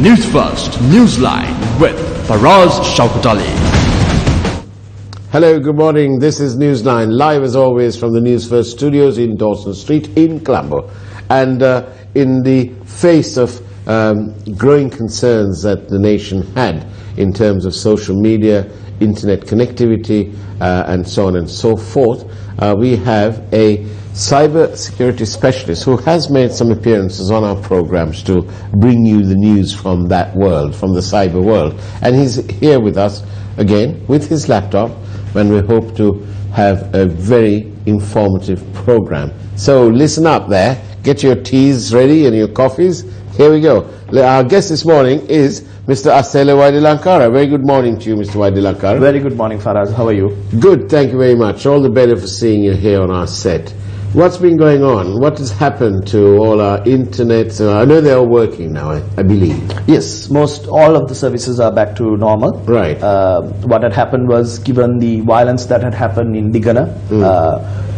Newsfirst, Newsline with Faraz, Shauketaly. Hello, good morning. This is Newsline, live as always from the Newsfirst studios in Dawson Street in Colombo. And in the face of growing concerns that the nation had in terms of social media, internet connectivity, and so on and so forth, we have a cyber security specialist who has made some appearances on our programs to bring you the news from that world, from the cyber world. And he's here with us again with his laptop, and we hope to have a very informative program. So listen up there, get your teas ready and your coffees. Here we go. Our guest this morning is Mr. Asela Waidilankara. Very good morning to you, Mr. Waidilankara. Very good morning, Faraz. How are you? Good, thank you very much. All the better for seeing you here on our set. What's been going on? What has happened to all our internet? I know they're all working now, I believe. Yes, all of the services are back to normal. Right. What had happened was, given the violence that had happened in Digana,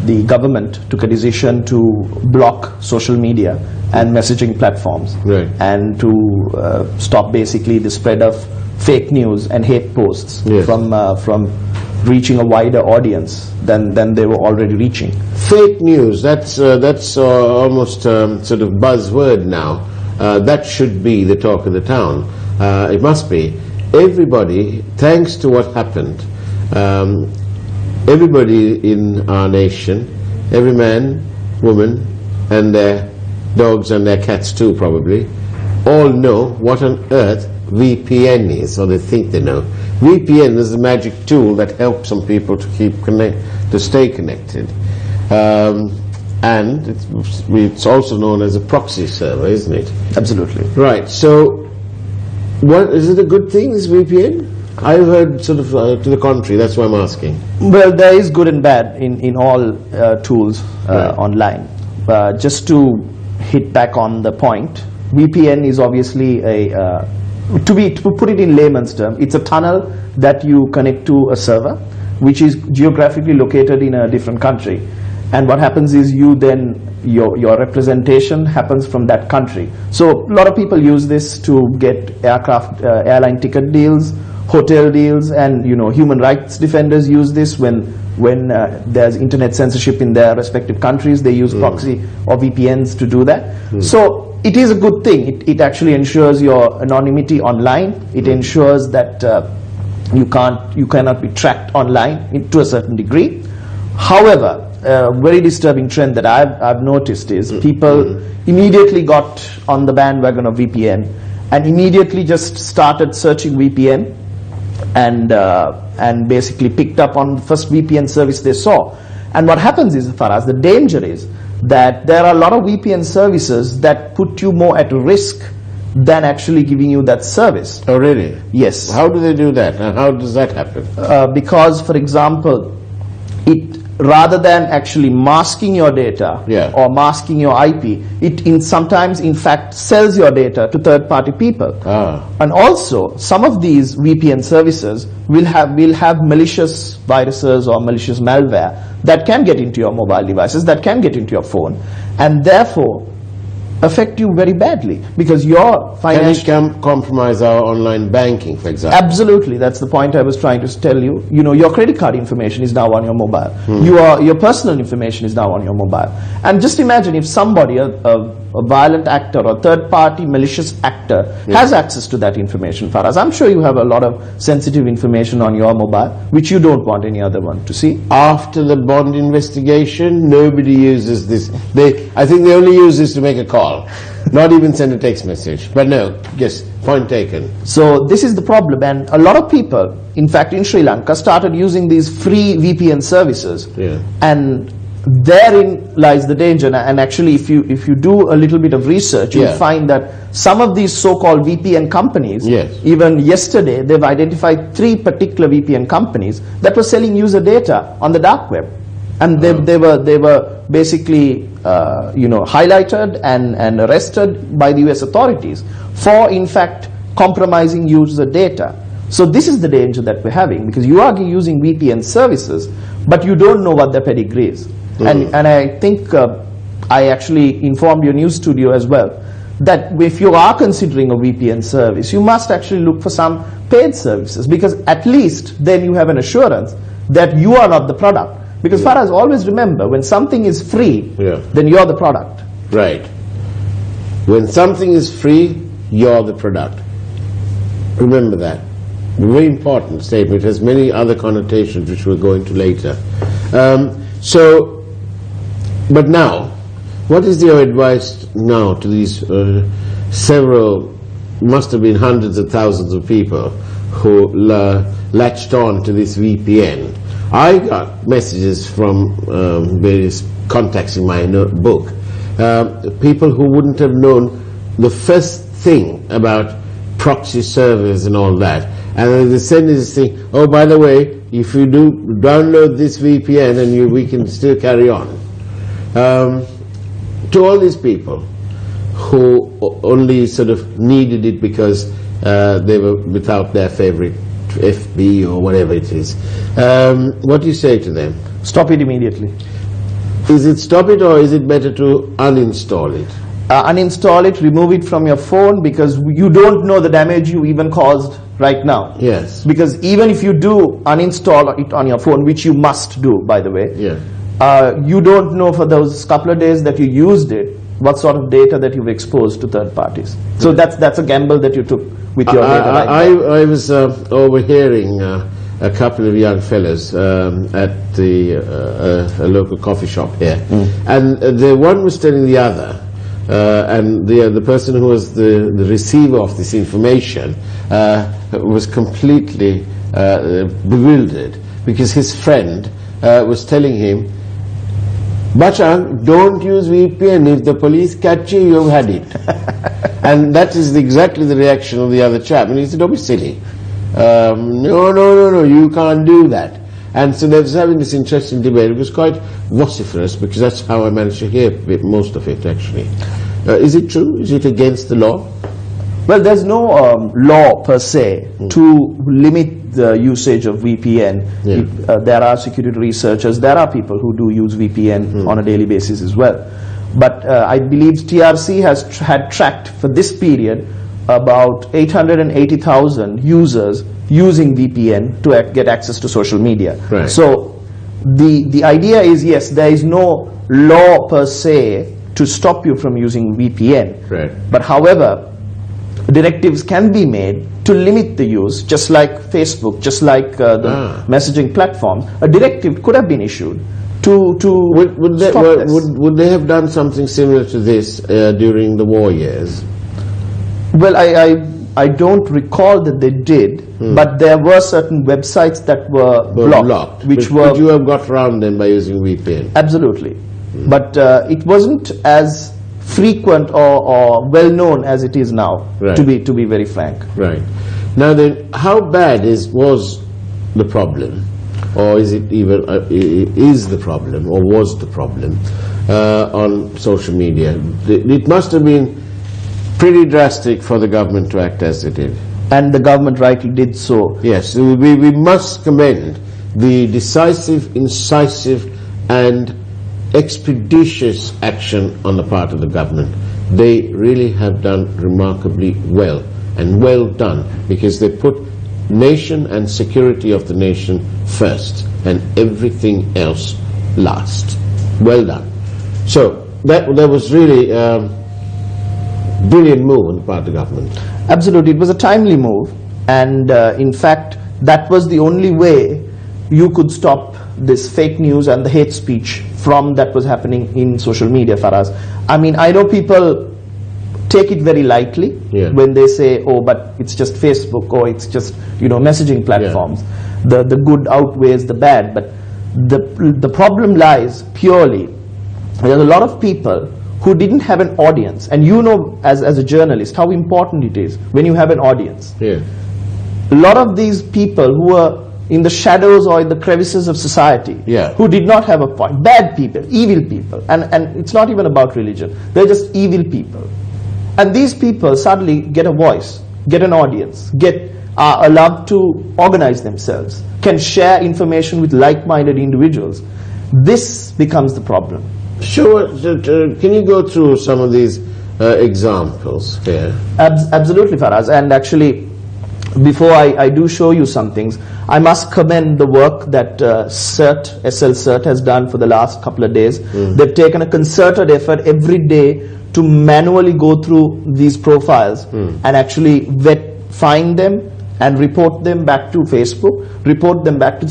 the government took a decision to block social media and messaging platforms, right, and to stop basically the spread of fake news and hate posts, yes, from reaching a wider audience than they were already reaching. Fake news, that's almost sort of buzzword now. That should be the talk of the town. It must be. Everybody, thanks to what happened, everybody in our nation, every man, woman, and their dogs and their cats too probably, all know what on earth VPN is, or they think they know. VPN is the magic tool that helps some people to stay connected, and it's also known as a proxy server, isn't it? Absolutely. Right. So, what is it a good thing, this VPN? I've heard sort of to the contrary. That's why I'm asking. Well, there is good and bad in all tools right, online. Just to hit back on the point, VPN is obviously a to put it in layman's terms, it's a tunnel that you connect to a server which is geographically located in a different country, and what happens is your representation happens from that country. So a lot of people use this to get airline ticket deals, hotel deals, and human rights defenders use this when there's internet censorship in their respective countries. They use proxy or VPNs to do that. So it is a good thing. It actually ensures your anonymity online. It ensures that you cannot be tracked online to a certain degree. However, a very disturbing trend that I've noticed is people immediately got on the bandwagon of VPN and immediately just started searching VPN and basically picked up on the first VPN service they saw. And what happens is, Faraz, the danger is that there are a lot of VPN services that put you more at risk than actually giving you that service. Oh, really? Yes. How do they do that? And how does that happen? Because, for example, rather than actually masking your data, yeah, or masking your IP, it sometimes in fact sells your data to third-party people. And also, some of these VPN services will have malicious viruses or malicious malware that can get into your mobile devices, that can get into your phone, and therefore affect you very badly, because your financial... Can it compromise our online banking, for example? Absolutely, that's the point I was trying to tell you. Your credit card information is now on your mobile. Your personal information is now on your mobile. And just imagine if somebody, a violent actor or third-party malicious actor, has access to that information. Faraz, I'm sure you have a lot of sensitive information on your mobile, which you don't want any other one to see. After the Bond investigation, nobody uses this. I think they only use this to make a call, not even send a text message. But no, yes, point taken. So this is the problem, and a lot of people, in fact in Sri Lanka, started using these free VPN services, and therein lies the danger. And actually, if you do a little bit of research, you'll find that some of these so-called VPN companies, even yesterday, they've identified 3 particular VPN companies that were selling user data on the dark web, and they were basically highlighted and arrested by the US authorities for in fact compromising user data. So this is the danger that we're having, because you are using VPN services, but you don't know what their pedigree is. And I think I actually informed your news studio as well that if you are considering a VPN service, you must actually look for some paid services, because at least then you have an assurance that you are not the product. Because Faraz, always remember, when something is free, then you're the product. Right. When something is free, you're the product. Remember that. A very important statement. It has many other connotations which we'll go into later. But now, what is your advice now to these several, must have been hundreds of thousands of people who latched on to this VPN? I got messages from various contacts in my book, people who wouldn't have known the first thing about proxy servers and all that, and they send this thing, oh, by the way, if you do download this VPN and we can still carry on. To all these people who only sort of needed it because they were without their favorite FB or whatever it is, what do you say to them? Stop it immediately. Is it stop it, or is it better to uninstall it? Uninstall it, remove it from your phone, because you don't know the damage you even caused right now. Yes. Because even if you do uninstall it on your phone, which you must do, by the way, you don't know for those couple of days that you used it, what sort of data that you've exposed to third parties. So that's a gamble that you took with your data. I was overhearing a couple of young fellows at a local coffee shop here, and the one was telling the other, and the person who was the receiver of this information was completely bewildered, because his friend was telling him, Bachang, don't use VPN. If the police catch you, you've had it. And that is exactly the reaction of the other chap. And he said, don't be silly. No, you can't do that. And so they was having this interesting debate. It was quite vociferous, because that's how I managed to hear most of it, actually. Is it true? Is it against the law? Well, there's no law per se to limit the usage of VPN. There are security researchers, there are people who do use VPN on a daily basis as well. But I believe TRC had tracked for this period about 880,000 users using VPN to get access to social media. Right. So the idea is, yes, there is no law per se to stop you from using VPN. Right. But however, directives can be made to limit the use, just like Facebook, just like the messaging platforms. A directive could have been issued to stop this. Would they have done something similar to this during the war years? Well, I don't recall that they did, but there were certain websites that were blocked. Could you have got around them by using VPN? Absolutely. But it wasn't as frequent or well known as it is now, to be very frank. Right. Now then, how bad was the problem, or is it even is the problem, or was the problem on social media? It must have been pretty drastic for the government to act as it did. And the government rightly did so. Yes, we must commend the decisive, incisive and expeditious action on the part of the government. They really have done remarkably well, and well done, because they put nation and security of the nation first and everything else last. Well done. So that was really brilliant move on the part of the government. Absolutely, it was a timely move, and in fact that was the only way you could stop this fake news and the hate speech from that was happening in social media, Faraz. I mean, I know people take it very lightly when they say, oh, but it's just Facebook, or it's just, messaging platforms. The good outweighs the bad, but the problem lies purely, there's a lot of people who didn't have an audience, and as a journalist how important it is when you have an audience. A lot of these people who were in the shadows or in the crevices of society, who did not have a point, bad people, evil people, and it's not even about religion, they're just evil people. And these people suddenly get a voice, get an audience, are allowed to organize themselves, can share information with like-minded individuals. This becomes the problem. Sure. Can you go through some of these examples here. Absolutely, Faraz. And actually, before I do show you some things, I must commend the work that SL-CERT has done for the last couple of days. They've taken a concerted effort every day to manually go through these profiles and actually find them and report them back to Facebook, report them back to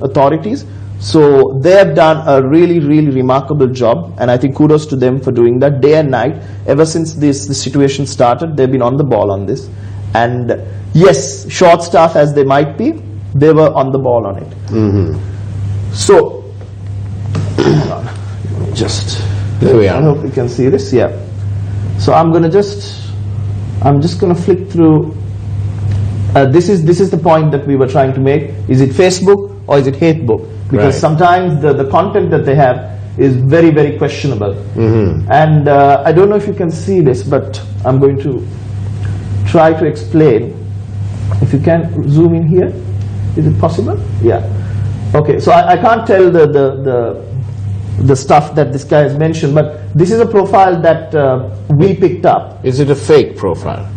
authorities. So they have done a really, really remarkable job, and I think kudos to them for doing that day and night. Ever since this situation started, they've been on the ball on this. And yes, short staff as they might be, they were on the ball on it. So, hold on, just there we are. I hope you can see this. Yeah. So I'm just gonna flick through. This is the point that we were trying to make. Is it Facebook or is it Hatebook? Because sometimes the content that they have is very, very questionable. And I don't know if you can see this, but I'm going to try to explain. If you can zoom in here, is it possible? Yeah. Okay. So I can't tell the stuff that this guy has mentioned, but this is a profile that we picked up. Is it a fake profile?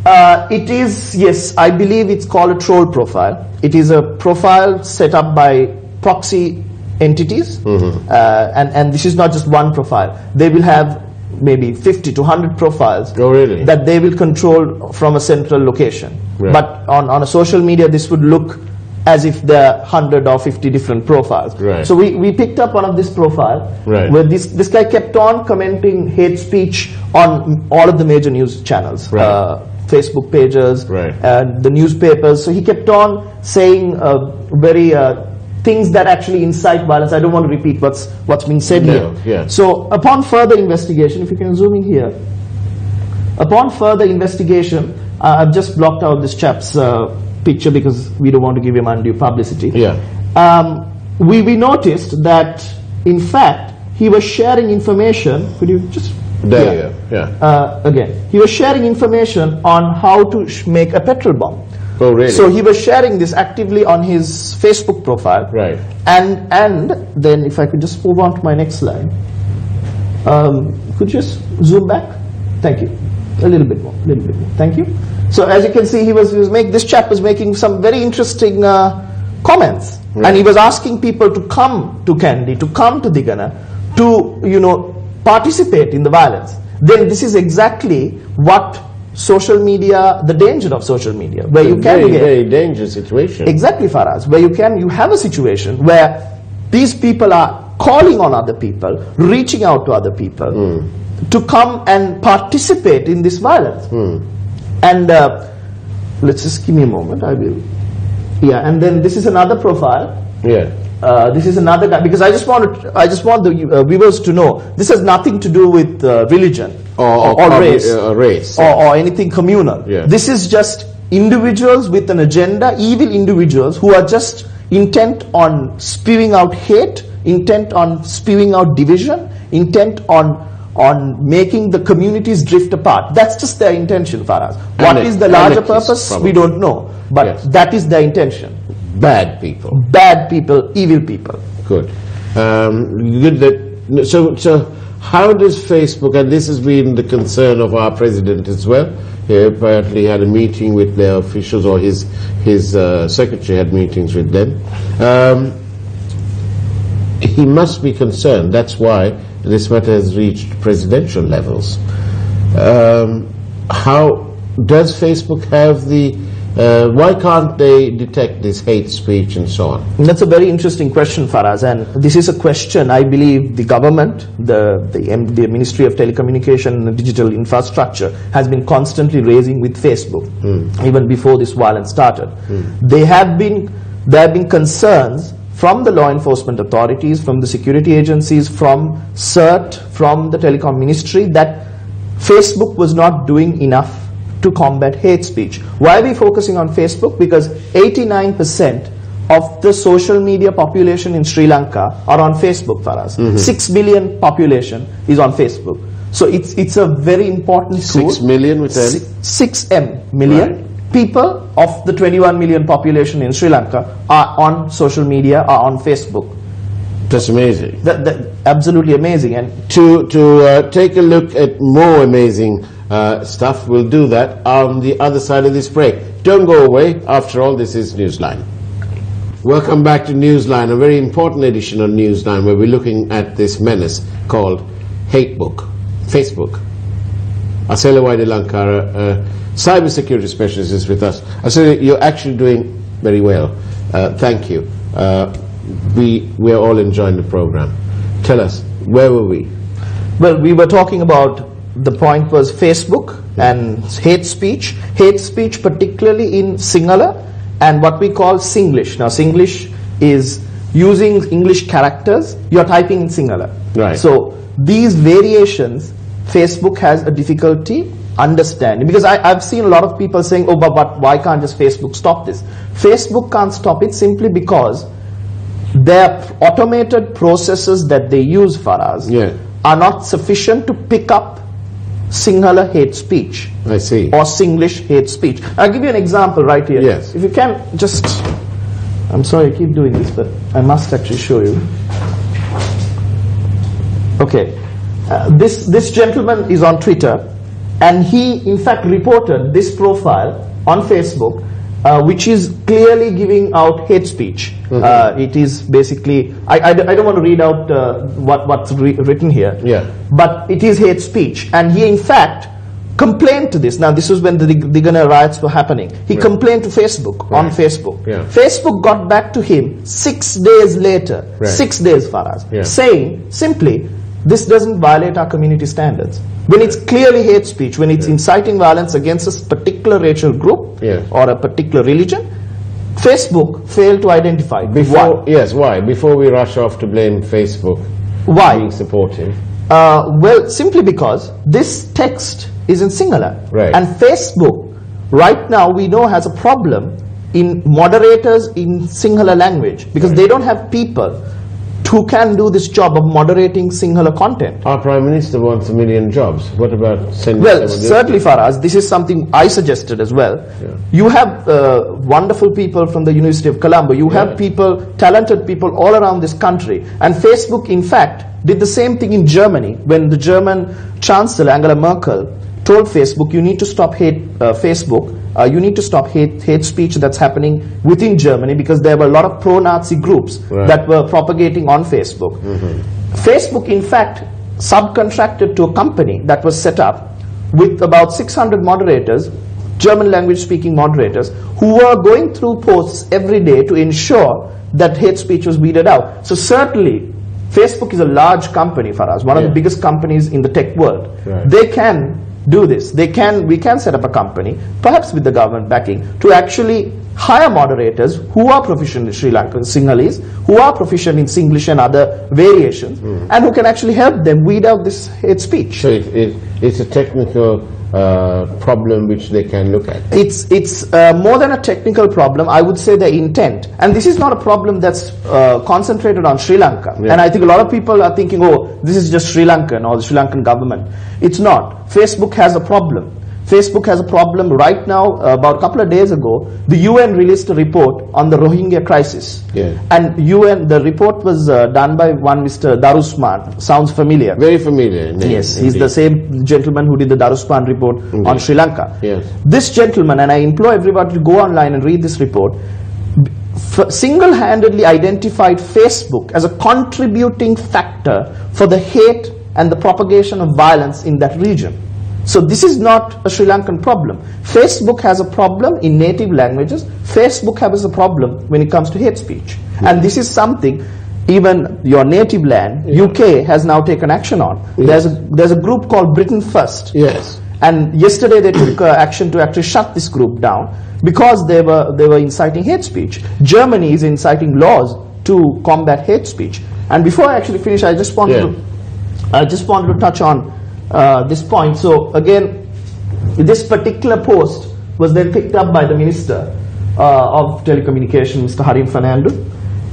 It is, yes. I believe it's called a troll profile. It is a profile set up by proxy entities, and this is not just one profile. They will have maybe 50 to 100 profiles that they will control from a central location. But on a social media, this would look as if there are 100 or 50 different profiles. So we picked up one of this profile where this guy kept on commenting hate speech on all of the major news channels, Facebook pages, the newspapers. So he kept on saying very things that actually incite violence. I don't want to repeat what's being said here. So upon further investigation, if you can zoom in here, upon further investigation, I've just blocked out this chap's picture because we don't want to give him undue publicity. We noticed that in fact he was sharing information. Could you just again, he was sharing information on how to make a petrol bomb. Oh, really? So he was sharing this actively on his Facebook profile. And then if I could just move on to my next slide. Could you just zoom back? Thank you. A little bit more. Thank you. So as you can see, this chap was making some very interesting comments, and he was asking people to come to Kandy, to come to Digana, to participate in the violence. Then this is exactly what social media, the danger of social media, where you can get very dangerous situation. Exactly, Faraz, where you have a situation where these people are calling on other people, reaching out to other people to come and participate in this violence. And let's just give me a moment. I will. Yeah, and then this is another profile. This is another guy, because I just want the viewers to know this has nothing to do with religion or race or anything communal. This is just individuals with an agenda, evil individuals who are just intent on spewing out hate, intent on spewing out division, intent on making the communities drift apart. That's just their intention, Faraz. What is the larger purpose? Probably. We don't know. But that is their intention. Bad people. Bad people, evil people. Good. So how does Facebook, and this has been the concern of our president as well, he apparently had a meeting with their officials, or his secretary had meetings with them. He must be concerned. That's why this matter has reached presidential levels. How does Facebook have the why can't they detect this hate speech and so on? That's a very interesting question, Faraz, and this is a question I believe the government, the Ministry of Telecommunication and Digital Infrastructure has been constantly raising with Facebook, even before this violence started. There have been concerns from the law enforcement authorities, from the security agencies, from CERT, from the Telecom Ministry, that Facebook was not doing enough to combat hate speech. Why are we focusing on Facebook? Because 89% of the social media population in Sri Lanka are on Facebook, Faraz. 6 million population is on Facebook. So it's a very important tool. 6 million with them? 6 million. People of the 21 million population in Sri Lanka are on social media, are on Facebook. That's amazing. Absolutely amazing. And To take a look at more amazing stuff, we'll do that on the other side of this break. Don't go away. After all, this is Newsline. Welcome back to Newsline, a very important edition on Newsline where we're looking at this menace called Hatebook, Facebook. Asela Waide Lanka, cyber security specialist, is with us. Asela, you're actually doing very well. Thank you. We are all enjoying the program. Tell us, where were we? well, we were talking about, the point was Facebook and hate speech particularly in Sinhala and what we call Singlish. Now Singlish is using English characters, you're typing in Sinhala. Right. So these variations, Facebook has a difficulty understanding, because I've seen a lot of people saying, oh, but why can't just Facebook stop this? Facebook can't stop it simply because their automated processes that they use, Faraz, are not sufficient to pick up Sinhala hate speech. I see. Or Singlish hate speech. I'll give you an example right here. Yes. If you can just, I'm sorry I keep doing this, but I must actually show you. Okay. This gentleman is on Twitter, and he in fact reported this profile on Facebook, which is clearly giving out hate speech. It is basically, I don't want to read out what's written here, but it is hate speech, and he in fact complained to this. Now this was when the Digana riots were happening. He complained to Facebook on Facebook. Facebook got back to him 6 days later, 6 days, Faraz, saying simply, this doesn't violate our community standards. When it's clearly hate speech, when it's inciting violence against a particular racial group or a particular religion, Facebook failed to identify. Why? Before we rush off to blame Facebook being supportive. Well, simply because this text is in Sinhala. And Facebook, right now, we know has a problem in moderators in Sinhala language, because they don't have people who can do this job of moderating Sinhala content. Our Prime Minister wants 1 million jobs. What about sending Well, certainly Faraz, this is something I suggested as well. You have wonderful people from the University of Colombo. You have people, talented people all around this country. And Facebook, in fact, did the same thing in Germany when the German Chancellor, Angela Merkel, told Facebook, you need to stop hate you need to stop hate speech that's happening within Germany, because there were a lot of pro-Nazi groups that were propagating on Facebook. Facebook, in fact, subcontracted to a company that was set up with about 600 moderators, German language speaking moderators, who were going through posts every day to ensure that hate speech was weeded out. So certainly, Facebook is a large company, Faraz, one of the biggest companies in the tech world. They can do this. We can set up a company, perhaps with the government backing, to actually hire moderators who are proficient in Sri Lankan Sinhalese, who are proficient in Singlish and other variations, and who can actually help them weed out this hate speech. So it's a technical problem which they can look at. It's more than a technical problem. I would say the intent, and this is not a problem that's concentrated on Sri Lanka. And I think a lot of people are thinking, oh, this is just Sri Lankan or the Sri Lankan government. It's not. Facebook has a problem. Facebook has a problem right now. About a couple of days ago, the UN released a report on the Rohingya crisis. And the report was done by one Mr. Darusman. Sounds familiar? Very familiar. Yes, he's the same gentleman who did the Darusman report on Sri Lanka. This gentleman, and I implore everybody to go online and read this report, single-handedly identified Facebook as a contributing factor for the hate and the propagation of violence in that region. So this is not a Sri Lankan problem. Facebook has a problem in native languages. Facebook has a problem when it comes to hate speech. And this is something even your native land, UK, has now taken action on. There's a group called Britain First. And yesterday they took action to actually shut this group down because they were inciting hate speech. Germany is inciting laws to combat hate speech. And before I actually finish, I just wanted to touch on this point. So again, this particular post was then picked up by the Minister of Telecommunication, Mr. Harim Fernando,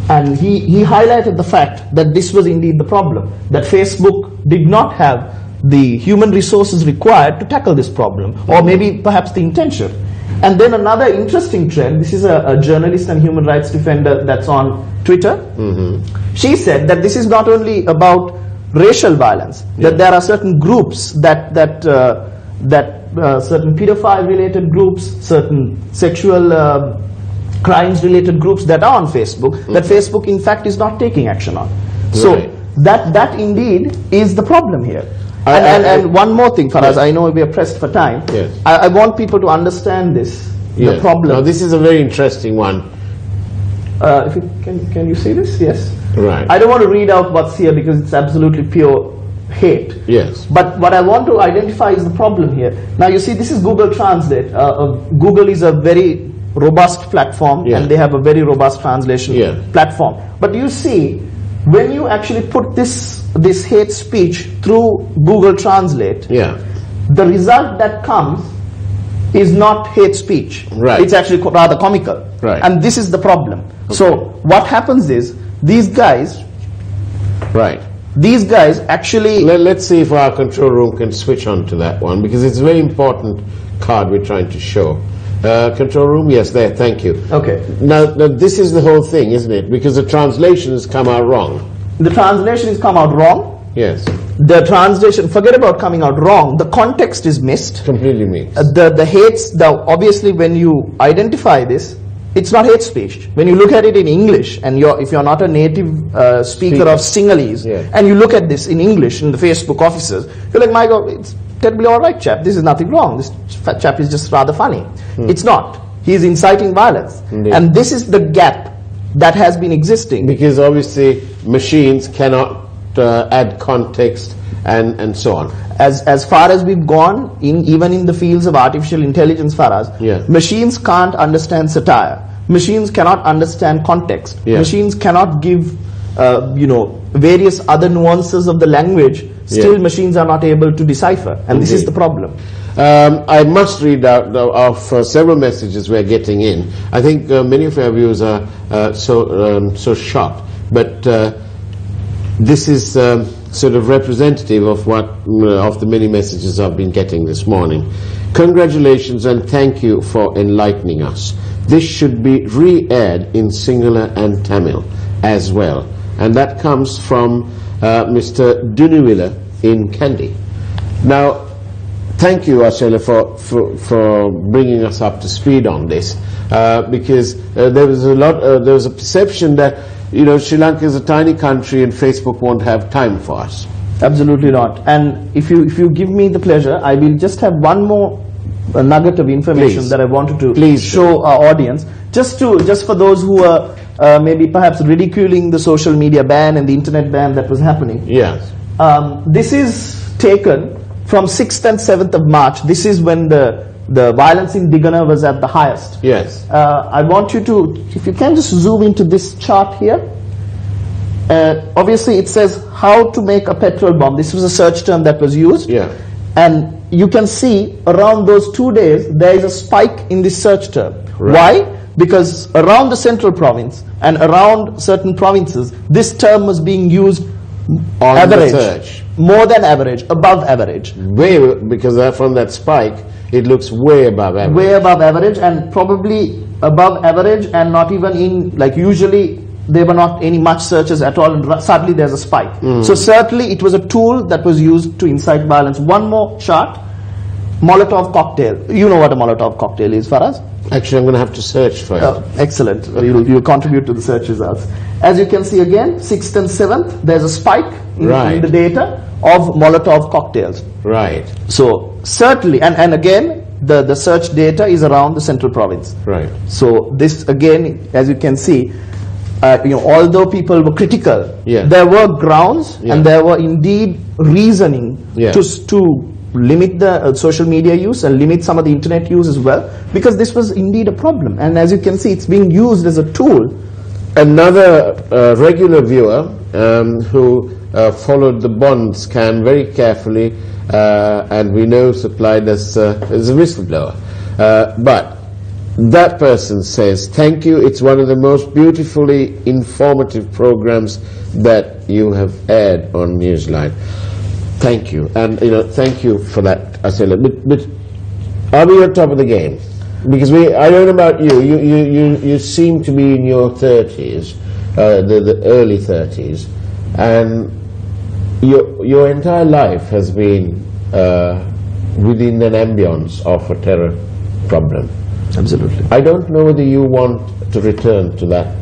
and he highlighted the fact that this was indeed the problem, that Facebook did not have the human resources required to tackle this problem, or maybe perhaps the intention. And then another interesting trend, this is a journalist and human rights defender that's on Twitter. She said that this is not only about racial violence, that there are certain groups that certain pedophile related groups, certain sexual crimes related groups that are on Facebook, that Facebook in fact is not taking action on. So that indeed is the problem here. And one more thing, Faraz, I know we are pressed for time. I want people to understand this, the problem. Now this is a very interesting one. If you, can you see this? Yes. Right. I don't want to read out what's here because it's absolutely pure hate. Yes. But what I want to identify is the problem here. Now you see, this is Google Translate. Google is a very robust platform, and they have a very robust translation platform. But you see, when you actually put this hate speech through Google Translate, the result that comes is not hate speech. It's actually rather comical. And this is the problem. So what happens is, these guys actually... Let's see if our control room can switch on to that one, because it's a very important card we're trying to show. Control room, yes, there, thank you. Okay. Now this is the whole thing, isn't it? Because the translation has come out wrong. The translation has come out wrong. Yes. The translation, forget about coming out wrong, the context is missed. Completely missed. The hates, obviously when you identify this, it's not hate speech. When you look at it in English, and if you're not a native speaker of Sinhalese, and you look at this in English in the Facebook offices, you're like, my God, it's terribly alright chap, this is nothing wrong, this chap is just rather funny. It's not. He's inciting violence. And this is the gap that has been existing. Because obviously machines cannot add context and so on. As far as we've gone, even in the fields of artificial intelligence, Faraz, machines can't understand satire. Machines cannot understand context. Machines cannot give, various other nuances of the language. Still, machines are not able to decipher, and this is the problem. I must read out of several messages we're getting in. I think many of our viewers are so shocked, but this is sort of representative of what of the many messages I've been getting this morning. Congratulations and thank you for enlightening us. This should be re-aired in Sinhala and Tamil as well, and that comes from Mr. Dunivilla in Kandy. Now, thank you, Ashela, for bringing us up to speed on this, because there was a perception that Sri Lanka is a tiny country and Facebook won't have time for us. Absolutely not. And if you give me the pleasure, I will just have one more nugget of information that I wanted to show our audience, just for those who are maybe perhaps ridiculing the social media ban and the internet ban that was happening. Yes. This is taken from 6th and 7th of March. This is when the violence in Digana was at the highest. Yes. I want you to, if you can just zoom into this chart here. Obviously it says how to make a petrol bomb. This was a search term that was used. And you can see around those 2 days there is a spike in this search term. Why? Because around the central province and around certain provinces, this term was being used on average, the search. More than average, above average. Way, because from that spike, it looks way above average. Way above average, and probably above average, and not even in, like usually there were not any much searches at all, and suddenly there's a spike. So certainly it was a tool that was used to incite violence. One more chart, Molotov cocktail. You know what a Molotov cocktail is, Faraz? Actually, I'm going to have to search for it. Excellent. You'll contribute to the search results. As you can see again, 6th and 7th, there's a spike in the data of Molotov cocktails. Right. So certainly, and again, the search data is around the central province. Right. So this again, as you can see, although people were critical, there were grounds and there were indeed reasoning to limit the social media use and limit some of the internet use as well, because this was indeed a problem. And as you can see, it's being used as a tool. Another regular viewer who followed the Bond scam very carefully, and we know supplied us as a whistleblower, but that person says, thank you, it's one of the most beautifully informative programs that you have aired on Newsline. Thank you, and thank you for that, Asela. But are we on top of the game? Because I don't know about you. You seem to be in your 30s, the early 30s, and your entire life has been within an ambience of a terror problem. Absolutely. I don't know whether you want to return to that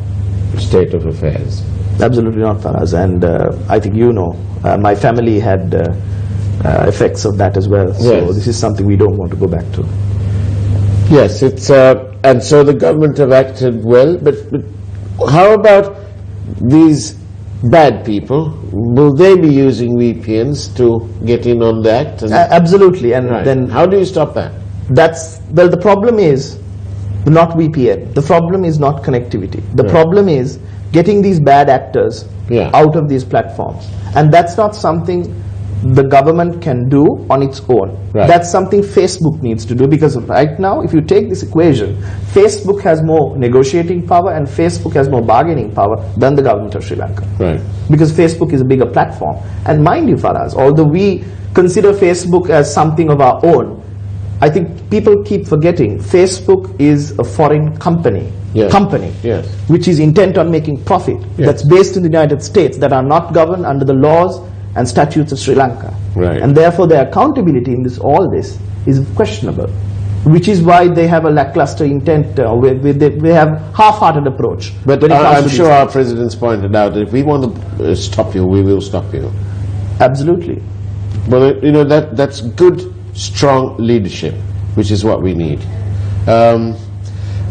state of affairs. Absolutely not, Faraz. And I think my family had effects of that as well. So Yes. this is something we don't want to go back to. Yes, it's and so the government have acted well, but how about these bad people? Will they be using VPNs to get in on that? Absolutely, and Right. then How do you stop that? the problem is not VPN. The problem is not connectivity. The Right. problem is getting these bad actors Yeah. out of these platforms, and that's not something the government can do on its own. Right. That's something Facebook needs to do, because right now, if you take this equation, Facebook has more negotiating power and Facebook has more bargaining power than the government of Sri Lanka. Right. Because Facebook is a bigger platform. And mind you, Faraz, although we consider Facebook as something of our own, I think people keep forgetting Facebook is a foreign company. Yes. Yes. Which is intent on making profit. Yes. That's based in the United States, that are not governed under the laws and statutes of Sri Lanka. Right. And therefore their accountability in all this is questionable, which is why they have a lackluster intent, they have half-hearted approach. But when it comes I'm to sure these our things. president's pointed out that if we want to stop you, we will stop you. Absolutely. Well, that's good, strong leadership, which is what we need.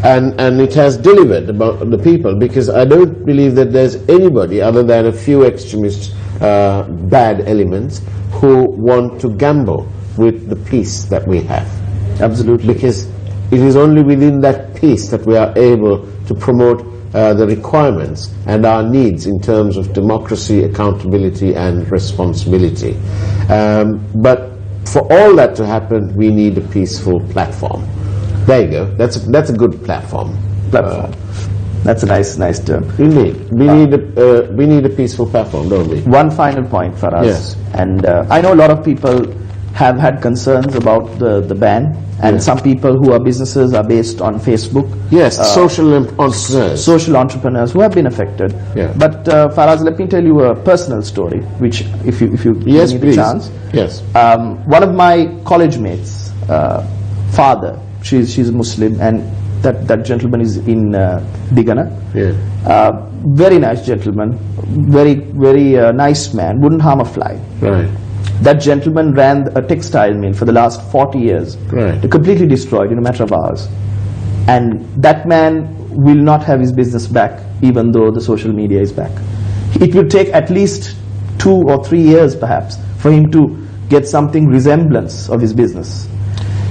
And it has delivered about the people, because I don't believe that there's anybody other than a few extremist bad elements who want to gamble with the peace that we have. Absolutely. Because it is only within that peace that we are able to promote the requirements and our needs in terms of democracy, accountability and responsibility. But for all that to happen, we need a peaceful platform. There you go. That's a good platform. That's a nice term. Indeed, we need a peaceful platform, don't we? One final point for us. Yes. And I know a lot of people have had concerns about the ban, and Yes. some people who are businesses are based on Facebook. Yes, social entrepreneurs. Social entrepreneurs who have been affected. Yeah. But Faraz, let me tell you a personal story, which if you Yes, give me please. the chance. Yes. One of my college mates, father, she's a Muslim, and that gentleman is in Digana. Yeah. Very nice gentleman, very nice man, wouldn't harm a fly. Right. That gentleman ran a textile mill for the last 40 years. Right. Completely destroyed in a matter of hours. And that man will not have his business back, even though the social media is back. It will take at least 2 or 3 years perhaps for him to get something resemblance of his business.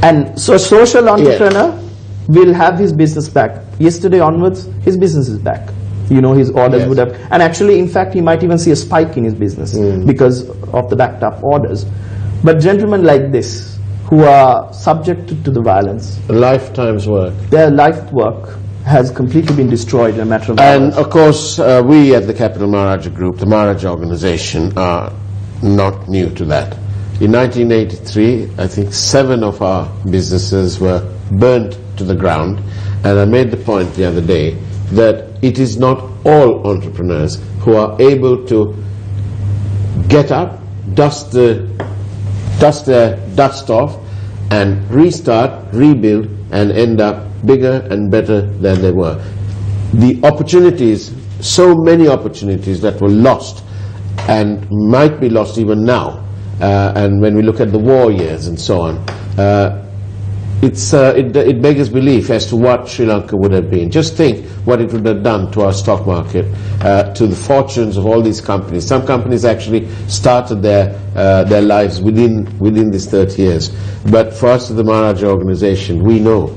And so a social entrepreneur will have his business back. Yesterday onwards, his business is back. His orders Yes. would have, and actually, in fact, he might even see a spike in his business because of the backed up orders. But gentlemen like this, who are subjected to the violence, A lifetime's work. their life work has completely been destroyed in a matter of And hours. of course, we at the Capital Maharaja Group, the Maharaja organization, are not new to that. In 1983, I think 7 of our businesses were burnt to the ground, and I made the point the other day that it is not all entrepreneurs who are able to get up, dust their dust off, and restart, rebuild, and end up bigger and better than they were. The opportunities, so many opportunities that were lost and might be lost even now, and when we look at the war years and so on, it beggars belief as to what Sri Lanka would have been. Just think what it would have done to our stock market, to the fortunes of all these companies. Some companies actually started their lives within these 30 years. But for us at the Maharaja organization, we know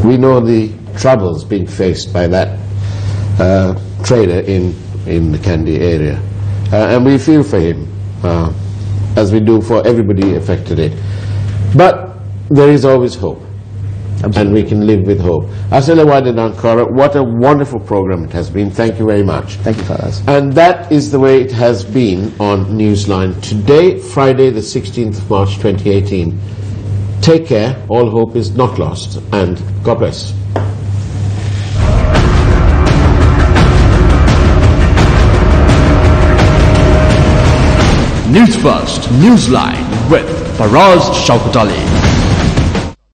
the troubles being faced by that trader in the Kandy area, and we feel for him, as we do for everybody affected it. But there is always hope. Absolutely. And we can live with hope. Asala Wadankara, what a wonderful program it has been. Thank you very much. Thank you, Faraz. And that is the way it has been on Newsline. Today, Friday the 16th of March 2018, Take care, all hope is not lost, and God bless. Newsfirst, Newsline with Faraz Shauketaly.